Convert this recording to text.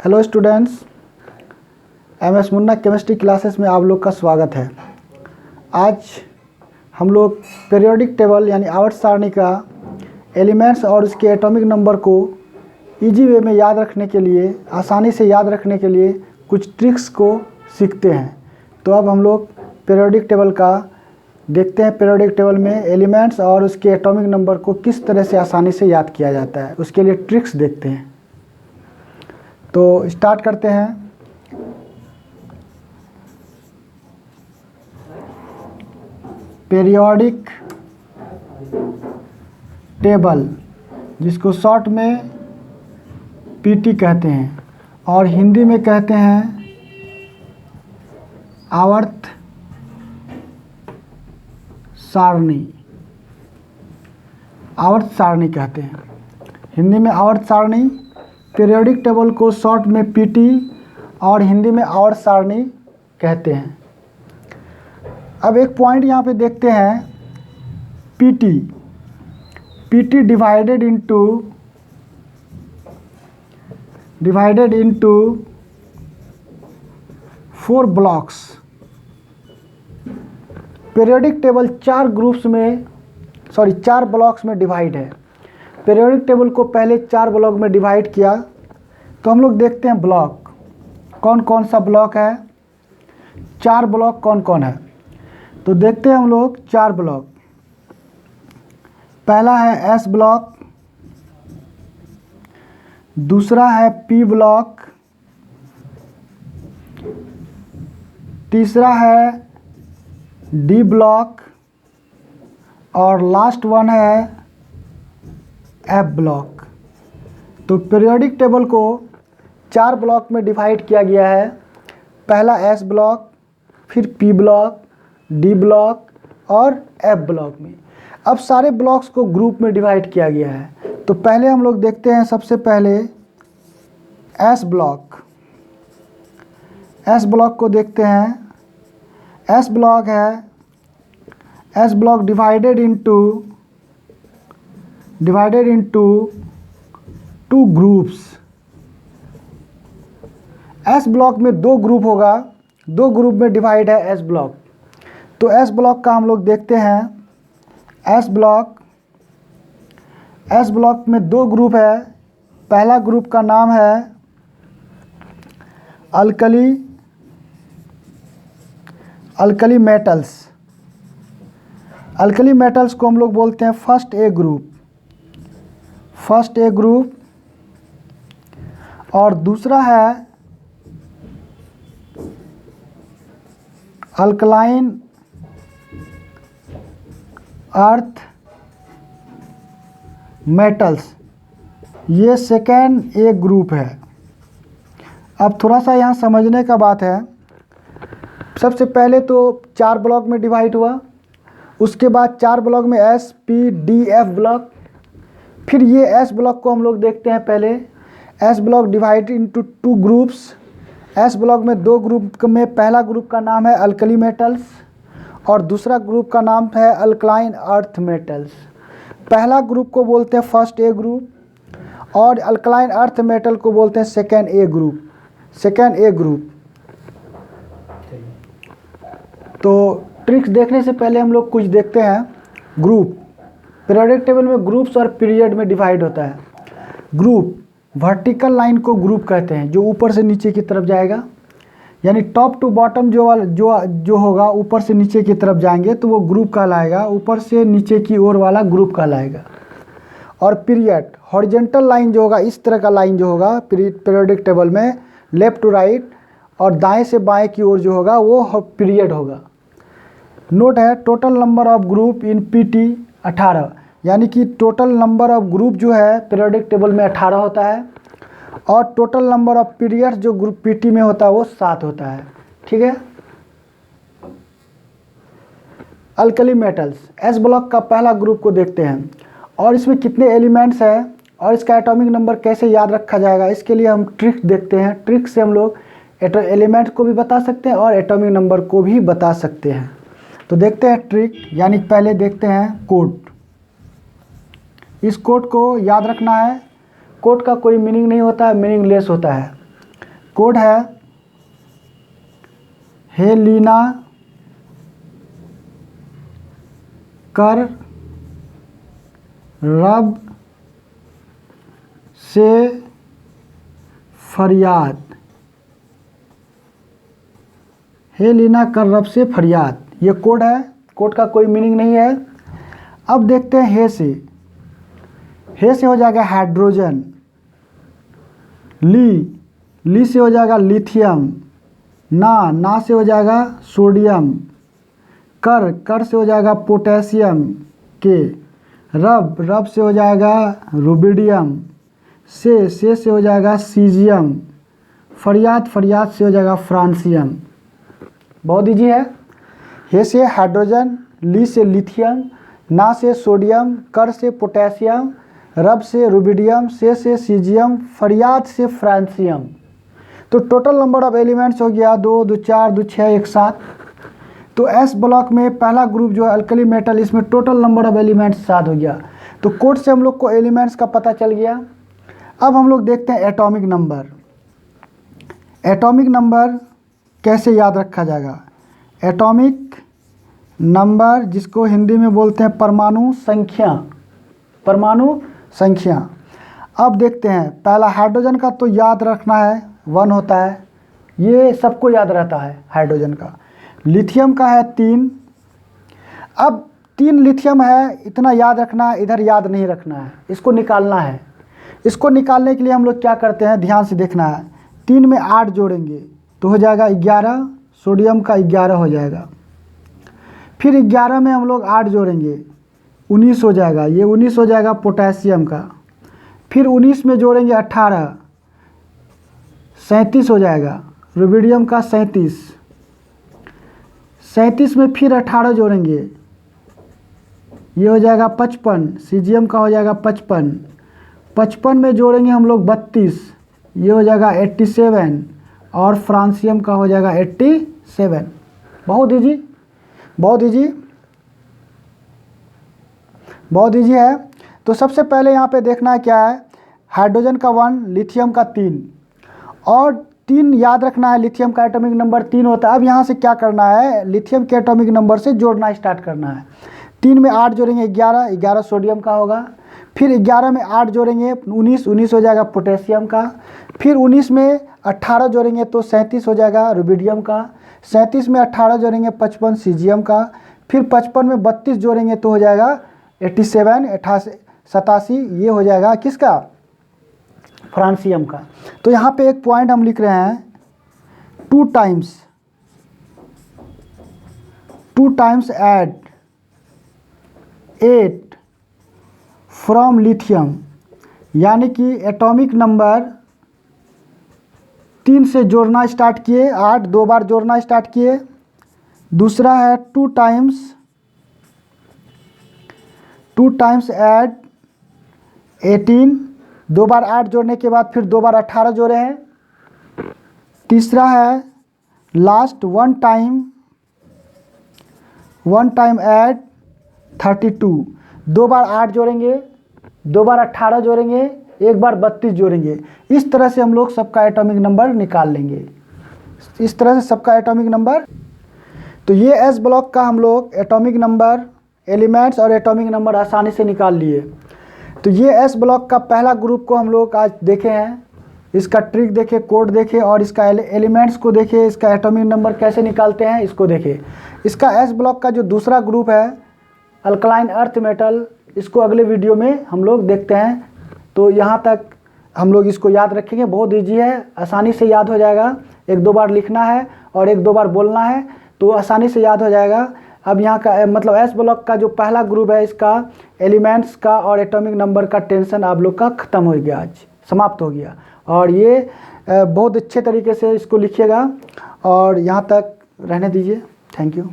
Hello students, MS Munna chemistry classes में आप लोग का स्वागत है। आज हम लोग पीरियोडिक टेबल यानी आवर्त सारणी का एलिमेंट्स और उसके एटॉमिक नंबर को इजी वे में याद रखने के लिए, आसानी से याद रखने के लिए कुछ ट्रिक्स को सीखते हैं। तो अब हम लोग पीरियोडिक टेबल का देखते हैं। पीरियोडिक टेबल में एलिमेंट्स और उसके एटॉमिक नंबर को किस तरह से आसानी से याद किया जाता है, उसके लिए ट्रिक्स देखते हैं। तो स्टार्ट करते हैं। पीरियोडिक टेबल, जिसको शॉर्ट में पीटी कहते हैं और हिंदी में कहते हैं आवर्त सारणी। आवर्त सारणी कहते हैं, हिंदी में आवर्त सारणी। पीरियोडिक टेबल को शॉर्ट में पीटी और हिंदी में आवर्त सारणी कहते हैं। अब एक पॉइंट यहाँ पे देखते हैं, PT. PT divided into 4 blocks. Periodic table 4 blocks में डिवाइड है। पीरियोडिक टेबल को पहले 4 ब्लॉक में डिवाइड किया, तो हम लोग देखते हैं ब्लॉक कौन कौन सा ब्लॉक है, 4 ब्लॉक कौन कौन है। तो देखते हैं हम लोग 4 ब्लॉक। पहला है एस ब्लॉक, दूसरा है पी ब्लॉक, तीसरा है डी ब्लॉक और लास्ट वन है एफ ब्लॉक। तो पीरियोडिक टेबल को 4 ब्लॉक में डिवाइड किया गया है। पहला एस ब्लॉक, फिर पी ब्लॉक, डी ब्लॉक और एफ ब्लॉक में। अब सारे ब्लॉक्स को ग्रुप में डिवाइड किया गया है। तो पहले हम लोग देखते हैं, सबसे पहले एस ब्लॉक। एस ब्लॉक को देखते हैं। एस ब्लॉक है, S block divided into 2 groups. S block में 2 ग्रुप होगा, 2 ग्रुप में डिवाइड है एस ब्लॉक। तो एस ब्लॉक का हम लोग देखते हैं। एस ब्लॉक में 2 ग्रुप है। पहला ग्रुप का नाम है अल्कली मेटल्स। अल्कली मेटल्स को हम लोग बोलते हैं फर्स्ट ए ग्रुप। और दूसरा है अल्कलाइन अर्थ मेटल्स, ये सेकेंड ए ग्रुप है। अब थोड़ा सा यहाँ समझने का बात है। सबसे पहले तो 4 ब्लॉक में डिवाइड हुआ, उसके बाद 4 ब्लॉक में S, P, D, F block. फिर ये एस ब्लॉक को हम लोग देखते हैं। पहले S block divide into 2 groups. S block में 2 ग्रुप में पहला ग्रुप का नाम है अल्कली मेटल्स और दूसरा ग्रुप का नाम है अल्कलाइन अर्थ मेटल्स। पहला ग्रुप को बोलते हैं फर्स्ट ए ग्रुप और अल्कलाइन अर्थ मेटल को बोलते हैं सेकेंड ए ग्रुप। तो ट्रिक्स देखने से पहले हम लोग कुछ देखते हैं। ग्रुप, पीरियोडिक टेबल में ग्रुप्स और पीरियड में डिवाइड होता है। ग्रुप, वर्टिकल लाइन को ग्रुप कहते हैं, जो ऊपर से नीचे की तरफ जाएगा, यानी टॉप टू बॉटम जो होगा, ऊपर से नीचे की तरफ जाएंगे तो वो ग्रुप कहलाएगा, ऊपर से नीचे की ओर वाला ग्रुप कहलाएगा। और पीरियड, हॉरिजॉन्टल लाइन जो होगा, इस तरह का लाइन जो होगा पीरियोडिक टेबल में, लेफ्ट टू राइट और दाएं से बाएं की ओर जो होगा वो पीरियड होगा। नोट है, total number of group in PT 18, यानी कि टोटल नंबर ऑफ ग्रुप जो है पीरियोडिक टेबल में 18 होता है और टोटल नंबर ऑफ पीरियड्स जो ग्रुप पीटी में होता है वो 7 होता है। ठीक है। अल्कली मेटल्स, एस ब्लॉक का पहला ग्रुप को देखते हैं और इसमें कितने एलिमेंट्स हैं और इसका एटॉमिक नंबर कैसे याद रखा जाएगा, इसके लिए हम ट्रिक देखते हैं। ट्रिक से हम लोग एलिमेंट को भी बता सकते हैं और एटॉमिक नंबर को भी बता सकते हैं। तो देखते हैं ट्रिक, यानी पहले देखते हैं कोड। इस कोड को याद रखना है। कोड का कोई मीनिंग नहीं होता है, मीनिंगलेस होता है। कोड है हेलिना कर रब से फरियाद। हेलिना कर रब से फरियाद, ये कोड है। कोड का कोई मीनिंग नहीं है। अब देखते हैं हे से। हे से हो जाएगा हाइड्रोजन। ली से हो जाएगा लिथियम। ना से हो जाएगा सोडियम। कर से हो जाएगा पोटेशियम के। रब से हो जाएगा रुबिडियम। से हो जाएगा सीजियम। फरियाद से हो जाएगा फ्रांसियम। बहुत ईजी है। हे से हाइड्रोजन, ली से लिथियम, ना से सोडियम, कर से पोटेशियम, रब से रुबिडियम, से सीजियम, फरियाद से फ्रांसियम। तो टोटल नंबर ऑफ एलिमेंट्स हो गया 2, 2, 4, 2, 6, 1, 7। तो एस ब्लॉक में पहला ग्रुप जो है अल्कली मेटल, इसमें टोटल नंबर ऑफ एलिमेंट्स 7 हो गया। तो कोड से हम लोग को एलिमेंट्स का पता चल गया। अब हम लोग देखते हैं एटॉमिक नंबर। एटॉमिक नंबर कैसे याद रखा जाएगा? एटॉमिक नंबर जिसको हिंदी में बोलते हैं परमाणु संख्या। परमाणु संख्या। अब देखते हैं, पहला हाइड्रोजन का तो याद रखना है 1 होता है, ये सबको याद रहता है हाइड्रोजन का। लिथियम का है 3। अब 3 लिथियम है, इतना याद रखना है, इधर याद नहीं रखना है, इसको निकालना है। इसको निकालने के लिए हम लोग क्या करते हैं, ध्यान से देखना है। 3 में 8 जोड़ेंगे तो हो जाएगा 11, सोडियम का 11 हो जाएगा। फिर 11 में हम लोग 8 जोड़ेंगे 19 हो जाएगा, ये 19 हो जाएगा पोटेशियम का। फिर 19 में जोड़ेंगे 18, 37 हो जाएगा, रुबिडियम का 37। 37 में फिर 18 जोड़ेंगे, ये हो जाएगा 55, सीजियम का हो जाएगा 55। 55 में जोड़ेंगे हम लोग 32, ये हो जाएगा 87, और फ्रांसियम का हो जाएगा 87। बहुत ईजी, बहुत ईजी, बहुत ईजी है। तो सबसे पहले यहाँ पे देखना है क्या है, हाइड्रोजन का 1, लिथियम का 3, और 3 याद रखना है। लिथियम का एटॉमिक नंबर 3 होता है। अब यहाँ से क्या करना है, लिथियम के एटॉमिक नंबर से जोड़ना स्टार्ट करना है। 3 में 8 जोड़ेंगे 11, 11 सोडियम का होगा। फिर 11 में 8 जोड़ेंगे 19, 19 हो जाएगा पोटेशियम का। फिर 19 में 18 जोड़ेंगे तो 37 हो जाएगा रुबिडियम का। 37 में 18 जोड़ेंगे 55, सीजियम का। फिर 55 में 32 जोड़ेंगे तो हो जाएगा 87, 87, ये हो जाएगा किसका, फ्रांसियम का। तो यहाँ पे एक पॉइंट हम लिख रहे हैं, 2 टाइम्स ऐड 8 फ्रॉम लिथियम, यानी कि एटॉमिक नंबर 3 से जोड़ना स्टार्ट किए, 8 2 बार जोड़ना स्टार्ट किए। दूसरा है 2 टाइम्स ऐड 18, 2 बार 8 जोड़ने के बाद फिर 2 बार 18 जोड़े हैं। तीसरा है लास्ट 1 टाइम ऐड 32, 2 बार 8 जोड़ेंगे, 2 बार 18 जोड़ेंगे, 1 बार 32 जोड़ेंगे। इस तरह से हम लोग सबका एटॉमिक नंबर निकाल लेंगे, इस तरह से सबका एटॉमिक नंबर। तो ये एस ब्लॉक का हम लोग एटॉमिक नंबर, एलिमेंट्स और एटॉमिक नंबर आसानी से निकाल लिए। तो ये एस ब्लॉक का पहला ग्रुप को हम लोग आज देखे हैं, इसका ट्रिक देखे, कोड देखे, और इसका एलिमेंट्स को देखे, इसका एटॉमिक नंबर कैसे निकालते हैं इसको देखे। इसका एस ब्लॉक का जो दूसरा ग्रुप है अल्कलाइन अर्थ मेटल, इसको अगले वीडियो में हम लोग देखते हैं। तो यहाँ तक हम लोग इसको याद रखेंगे, बहुत ईजी है, आसानी से याद हो जाएगा। 1-2 बार लिखना है और 1-2 बार बोलना है तो आसानी से याद हो जाएगा। अब यहाँ का मतलब एस ब्लॉक का जो पहला ग्रुप है, इसका एलिमेंट्स का और एटॉमिक नंबर का टेंशन आप लोग का ख़त्म हो गया, आज समाप्त हो गया। और ये बहुत अच्छे तरीके से इसको लिखिएगा, और यहाँ तक रहने दीजिए। Thank you.